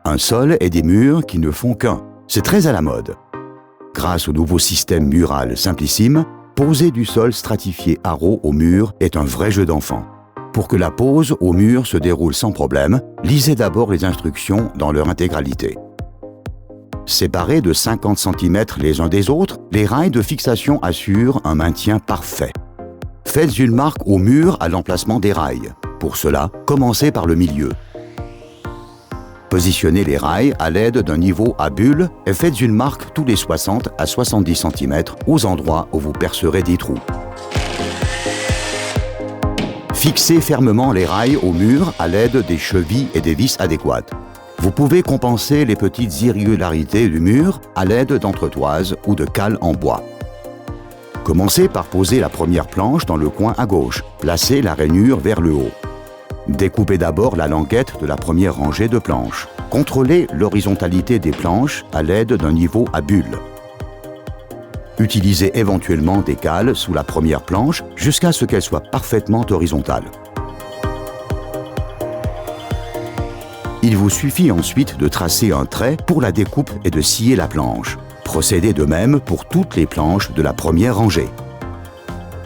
un sol et des murs qui ne font qu'un. C'est très à la mode. Grâce au nouveau système mural Simplissime, poser du sol stratifié Arrow au mur est un vrai jeu d'enfant. Pour que la pose au mur se déroule sans problème, lisez d'abord les instructions dans leur intégralité. Séparés de 50 cm les uns des autres, les rails de fixation assurent un maintien parfait. Faites une marque au mur à l'emplacement des rails. Pour cela, commencez par le milieu. Positionnez les rails à l'aide d'un niveau à bulle et faites une marque tous les 60 à 70 cm aux endroits où vous percerez des trous. Fixez fermement les rails au mur à l'aide des chevilles et des vis adéquates. Vous pouvez compenser les petites irrégularités du mur à l'aide d'entretoises ou de cales en bois. Commencez par poser la première planche dans le coin à gauche. Placez la rainure vers le haut. Découpez d'abord la languette de la première rangée de planches. Contrôlez l'horizontalité des planches à l'aide d'un niveau à bulle. Utilisez éventuellement des cales sous la première planche jusqu'à ce qu'elle soit parfaitement horizontale. Il vous suffit ensuite de tracer un trait pour la découpe et de scier la planche. Procédez de même pour toutes les planches de la première rangée.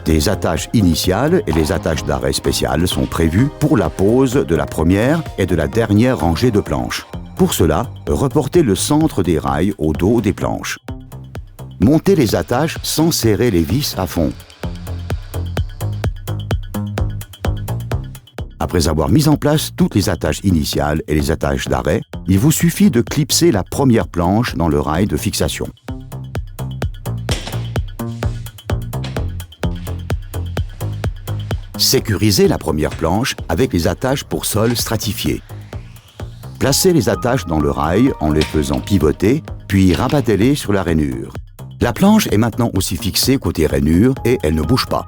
Des attaches initiales et les attaches d'arrêt spéciales sont prévues pour la pose de la première et de la dernière rangée de planches. Pour cela, reportez le centre des rails au dos des planches. Montez les attaches sans serrer les vis à fond. Après avoir mis en place toutes les attaches initiales et les attaches d'arrêt, il vous suffit de clipser la première planche dans le rail de fixation. Sécurisez la première planche avec les attaches pour sol stratifié. Placez les attaches dans le rail en les faisant pivoter, puis rabattez-les sur la rainure. La planche est maintenant aussi fixée côté rainure et elle ne bouge pas.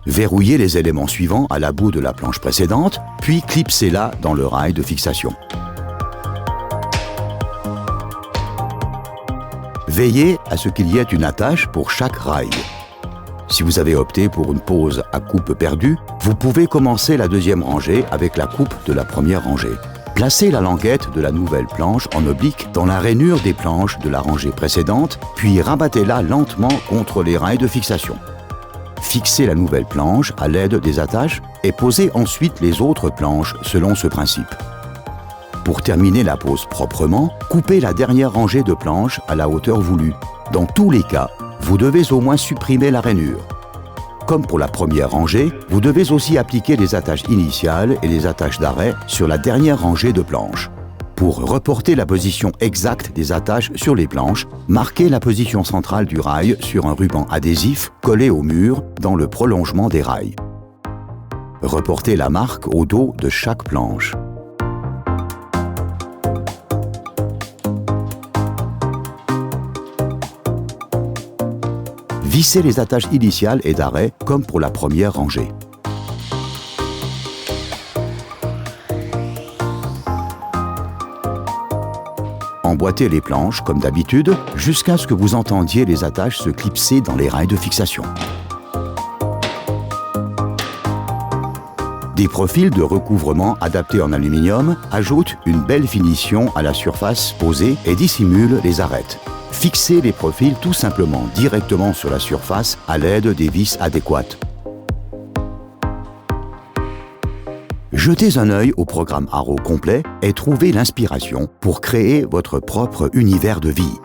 Verrouillez les éléments suivants à la bout de la planche précédente, puis clipsez-la dans le rail de fixation. Veillez à ce qu'il y ait une attache pour chaque rail. Si vous avez opté pour une pose à coupe perdue, vous pouvez commencer la deuxième rangée avec la coupe de la première rangée. Placez la languette de la nouvelle planche en oblique dans la rainure des planches de la rangée précédente, puis rabattez-la lentement contre les rails de fixation. Fixez la nouvelle planche à l'aide des attaches et posez ensuite les autres planches selon ce principe. Pour terminer la pose proprement, coupez la dernière rangée de planches à la hauteur voulue. Dans tous les cas, vous devez au moins supprimer la rainure. Comme pour la première rangée, vous devez aussi appliquer les attaches initiales et les attaches d'arrêt sur la dernière rangée de planches. Pour reporter la position exacte des attaches sur les planches, marquez la position centrale du rail sur un ruban adhésif collé au mur dans le prolongement des rails. Reportez la marque au dos de chaque planche. Vissez les attaches initiales et d'arrêt comme pour la première rangée. Emboîtez les planches comme d'habitude jusqu'à ce que vous entendiez les attaches se clipser dans les rails de fixation. Des profils de recouvrement adaptés en aluminium ajoutent une belle finition à la surface posée et dissimulent les arêtes. Fixez les profils tout simplement directement sur la surface à l'aide des vis adéquates. Jetez un œil au programme Arrow complet et trouvez l'inspiration pour créer votre propre univers de vie.